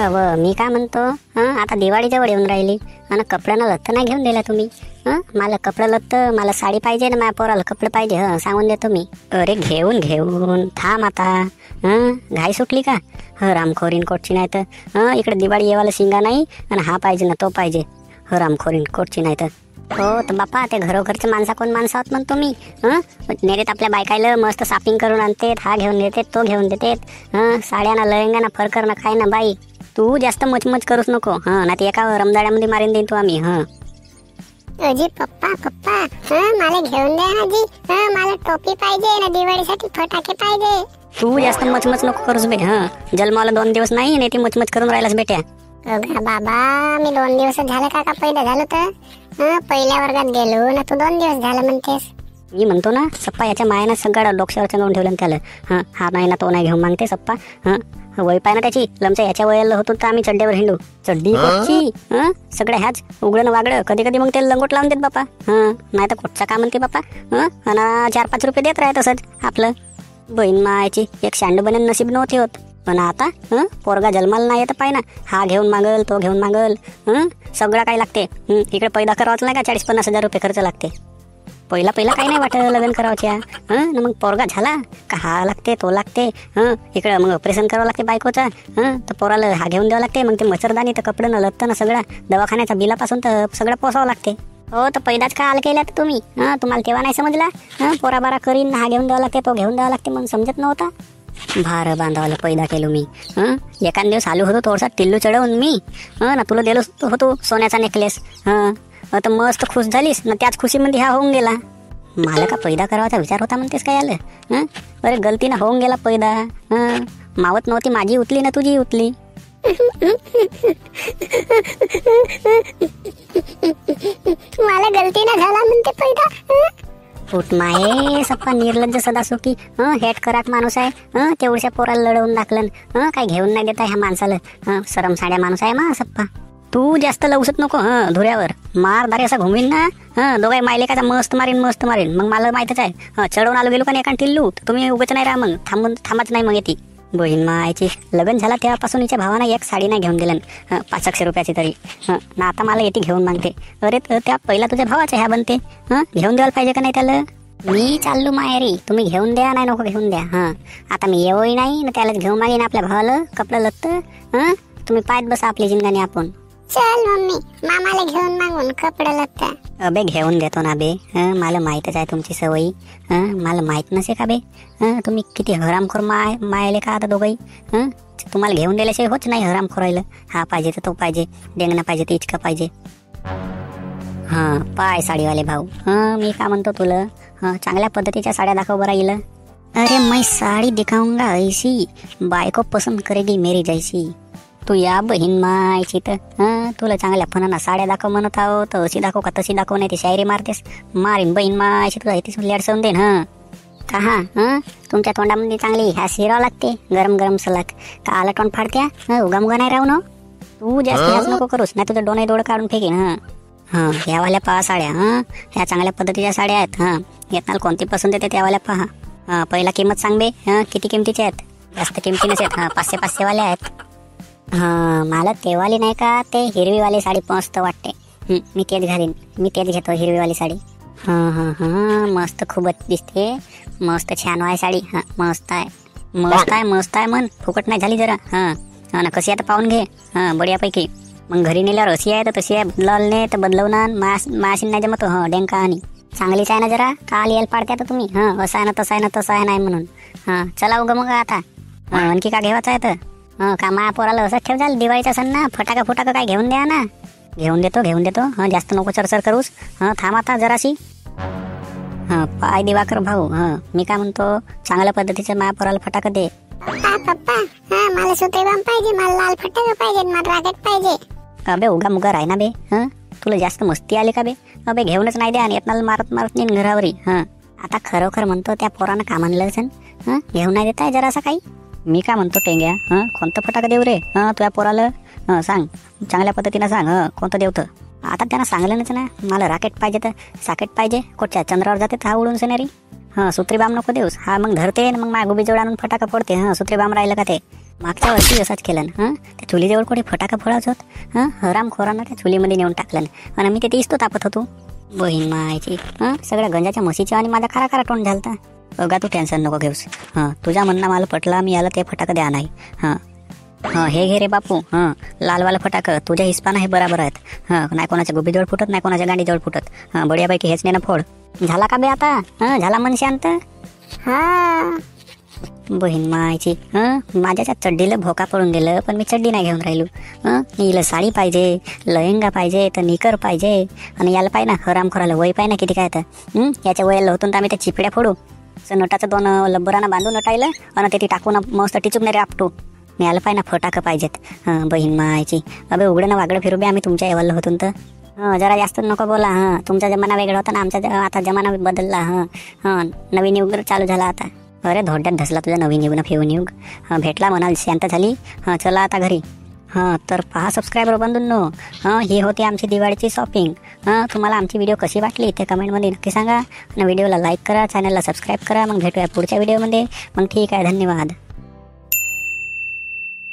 अव मी काय म्हणतो, आता दिवाळी जवळ येऊन राहिली आणि कपड्यानं लत्त नाही घेऊन दिला तुम्ही. मला कपडे लत्त, मला साडी पाहिजे ना, माझ्या पोराला कपडे पाहिजे. सांगून देतो मी. अरे घेऊन थांब आता. घाई सुटली का? रामखोरीन कोटची नाही तर इकडे दिवाळी येवाला शिंगा नाही आणि हा पाहिजे ना तो पाहिजे. रामखोरीन कोटची नाही तर. हो तर बापा, ते घरोघरचे कोण माणसं आहोत म्हणतो मी. नेतेत आपल्या बायकायला मस्त शॉपिंग करून आणतेत. हा घेऊन देतेत, तो घेऊन देतेत. साड्याना लहंगाना फरकर ना काय ना बाई. तू जास्त मचमच करूच नको. नाही तर एका रमजाड्यामध्ये मारीन देईन तू आम्ही. अजी पप्पा मला घेऊन द्या ना जी. मला टोपी पाहिजे ना, दिवाळीसाठी फटाके पाहिजे. तू जास्त मचमच नको करूस बे. जन्माला 2 दिवस नाही ती मचमच करून राहिलास बेट्या. बाबा, मी 2 दिवस झालं का पहिलं झालं तर पहिल्या वर्गात गेलो ना, तू 2 दिवस झालं म्हणतेस. मी म्हणतो ना सप्पा, याच्या मायानं सगळं डोक्यावर चंगवून ठेवलं त्याला. हा नाही ना तो नाही घेऊन मागते सप्पा. वय पाय ना त्याची. लमच्या याच्या वयाला होतो तर आम्ही चड्ड्यावर हिंडू. चड्डी कोटची सगळं ह्याच उघडं वागडं. कधी कधी मग ते लंगोट लावून देत बापा. नाही तर कोटचा का म्हणते बापा. आणि 4-5 रुपये देत राहत तसंच आपलं. बहीण मायाची एक शांड बनेन नशीब नव्हती होत. पण आता पोरगा जन्माला नाही येत पाय ना. हा घेऊन मागल, तो घेऊन मागल. सगळं काही लागते. इकडे पैदा करावाच नाही का, 40-50 हजार रुपये खर्च लागते. पहिला काही नाही वाटत लग्न करावच्या. मग पोरगा झाला का हा लागते, तो लागते. इकडं मग ऑपरेशन करावं लागते बायकोचा. तर पोराला हा घेऊन द्यावं लागते. मग ते मच्छरदानी तर कपडे न लत्त ना सगळा दवाखान्याचा बिलापासून तर सगळं पोसावं लागते. हो तर पैदाच का आल केल्यात तुम्ही. तुम्हाला तेव्हा नाही समजला. पोराबारा करीन, हा घेऊन द्यावा लागते, तो घेऊन द्यावा लागते म्हणून समजत नव्हता. भार बांधावाला पैदा केलो मी. एखाद दिवस आलो होतो थोडासा टिल्लू चढवून मी. ना तुला दिलो होतो सोन्याचा नेकलेस. तर मस्त खुश झालीस ना, त्याच खुशीमध्ये हा होऊन गेला. मला का पैदा करावाचा विचार होता म्हणतेस काय आलं. अरे गलतीनं होऊन गेला पैदा. मावत नव्हती माझी उतली ना तुझी उतली. मला गलतीनं झाला म्हणते पैदा. फूट माये सप्पा निर्लज्ज सदासुखी. हेट कराट माणूस आहे. तेवढ्या पोराला लढवून दाखलन. काय घेऊन नाही देता ह्या माणसाला. सरम साड्या माणूस आहे मा सप्पा. तू जास्त लवसत नको. धुऱ्यावर मार दारे असा घुमीन ना. दोघाय मायलेकाचा मस्त मारीन. मग मला माहितच आहे. चढवून आलो गेलो का एका टिल्लू तुम्ही उगच नाही राहा. मग थांबाच नाही मग येते. बहीण मायची लग्न झाला तेव्हापासून हिच्या भावानं एक साडी नाही घेऊन दिलं. 500 रुपयाची तरी. ना आता मला येते घेऊन मागते. अरे त्या पहिला तुझ्या भावाच्या ह्या बनते. घेऊन द्यायला पाहिजे का नाही त्याला. मी चाललो माहेरी, तुम्ही घेऊन द्या नाही नको घेऊन द्या. आता मी येवही नाही ना, त्यालाच घेऊन मागेन आपल्या भावाला कपडं लत्त. तुम्ही पायत बसा आपली जिंदगाने आपण. चल मम्मी, मामाला घेऊन मागून कपडे लत्ता. अबे घेऊन देतो ना बे. मला माहीतच आहे तुमची सवयी. मला माहीत नसे का बे. तुम्ही किती हरामखोर मायले का आता दोघंही. तुम्हाला घेऊन दिल्याशिवाय होच नाही हरामखोरायला. हा पाहिजे तर तो पाहिजे, डेंगणं पाहिजे तर इचका पाहिजे. पाय साडीवाले भाऊ. मी का म्हणतो तुला, चांगल्या पद्धतीच्या साड्या दाखव बरं येईल. अरे मैं साड़ी दिखाऊंगा ऐसी, बायको पसंद करेगी मेरी जैसी. तू या बहीण मायची तर तुला चांगल्या फणाना साड्या दाखव म्हणत आहो तर अशी दाखव का तशी दाखव, नाही ती शायरी मारतेस. मारीन बहीण मायची तुला इथेच लेडसवून देन. का तुमच्या तोंडामध्ये चांगली ह्या शिरावं लागते गरम गरम सलग. का आला तोंड फाडत्या. उगा नाही राहू ना तू. जास्त ह्याच नको करूस, नाही तुझं डोळे काढून फेकीन. ह्यावाल्या पहा साड्या. ह्या चांगल्या पद्धतीच्या साड्या आहेत. येताना कोणती पसंत येते त्यावाल्या पहा. पहिला किंमत सांग बे. किती किमतीच्या आहेत. जास्त किमती नसेत. 500 वाल्या आहेत. मला तेवाली नाही का, ते हिरवीवाली साडी मस्त वाटते. मी तेच घालीन. मी तेच घेतो हिरवीवाली साडी. मस्त खूपच दिसते. मस्त छान आहे साडी. मस्त आहे मन. फुकट नाही झाली जरा. ना कशी आता पाहून घे. बढियापैकी. मग घरी नेल्यावर अशी आहे तर तशी आहे. बदलावले तर बदलवणार. माशीन नाही जमतो. डेंका आणि चांगलीच आहे ना जरा. काल यायला पाडत्या तर तुम्ही. असं आहे ना तसं आहे नाही म्हणून. चला उगा मग आता. आणखी का घेवायचं आहे तर. का माया पोराला असंच ठेव झालं दिवाळीचा सण ना. फटाका काय घेऊन द्या ना. घेऊन देतो. जास्त नको चरचर करूस. थांब आता जराशी. पाय दिवाकर भाऊ. मी काय म्हणतो, चांगल्या पद्धतीचं माया पोराला फटाका दे. पप्पा मला सुत्रीबाम पाहिजे, मला लाल फटाका पाहिजे, मला रॉकेट पाहिजे. अबे उगा मुगा राही ना बे. तुला जास्त मस्ती आली का बे. अबे घेऊनच नाही द्या आणि येतनाला मारत नेन घरावरी. आता खरोखर म्हणतो त्या पोरानं का म्हणलं सण. घेऊन नाही देताय जरासा काही. मी काय म्हणतो टेंग्या, कोणतं फटाका देऊ रे तुझ्या पोराला. सांग चांगल्या पद्धतीनं सांग. कोणतं देवतं. आता त्यांना सांगलंच ना, मला रॉकेट पाहिजे तर सॉकेट पाहिजे. कुठच्या चंद्रावर जाते हा उडून सेनेरी. सुत्री बाम नको देऊस. हा मग धरते मग माय गुबी जोड आणून फटाका फोडते. सुत्री बाम राहिलं का ते. मागच्या वर्षी असंच केलं ना. त्या चुलीजवळ कोणी फटाका फोडायचं होत. हरामखोरानं त्या चुलीमध्ये नेऊन टाकलं आणि मी तिथे इस्तो तापत होतो. बहीण मायची सगळ्या गंजाच्या म्हशीच्या आणि माझा खारा तोंड झालता. बघा तू टेन्शन नको घेऊस. तुझ्या म्हणणं मला पटला. मी याला ते फटाका द्या नाही. हे घे रे बापू. लालवाला फटाकं तुझ्या हिस्पाना हे बराबर आहेत. नाही कोणाच्या गुबीजवळ फुटत, नाही कोणाच्या गांडीजवळ फुटत. बढियापैकी हेच नेणं फोड. झाला का बे आता? झाला मन शांत? हा बहीण मायची माझ्याच्या चड्डीला भोका पडून गेलं, पण मी चड्डी नाही घेऊन राहिलो. हिला साडी पाहिजे, लेहंगा पाहिजे, तर निकर पाहिजे. आणि याला पाय ना हरामखोराला वय पाय ना किती काय तर. याच्या वयाला होतून तर आम्ही त्या चिपड्या फोडू. नटाचं 2 लब्बरांना बांधून नटायलं आणि ते टाकून मस्त टिचूक नाही रे आपटू. मी याला पाय ना फटाकं पाहिजेत. बहीण मायची अबे उघडं ना वागडं फिरू बे आम्ही तुमच्या एवढं होतून तर. जरा जास्त नको बोला. तुमचा जमाना वेगळा होता ना, आमचा आता जमाना बदलला. नवीन युग चालू झाला आता. अरे धोड्यात धसला तुझा नवीन युग ना फेवून युग. भेटला म्हणाल शांत झाली. चला आता घरी. तर पहा सबस्क्रायबर बंधूंनो, ही होती आमची दिवाळीची शॉपिंग. तुम्हाला आमची व्हिडिओ कशी वाटली ते कमेंटमध्ये नक्की सांगा. आणि व्हिडिओला लाईक करा, चॅनलला सबस्क्राईब करा. मग भेटूया पुढच्या व्हिडिओमध्ये. मग ठीक आहे, धन्यवाद.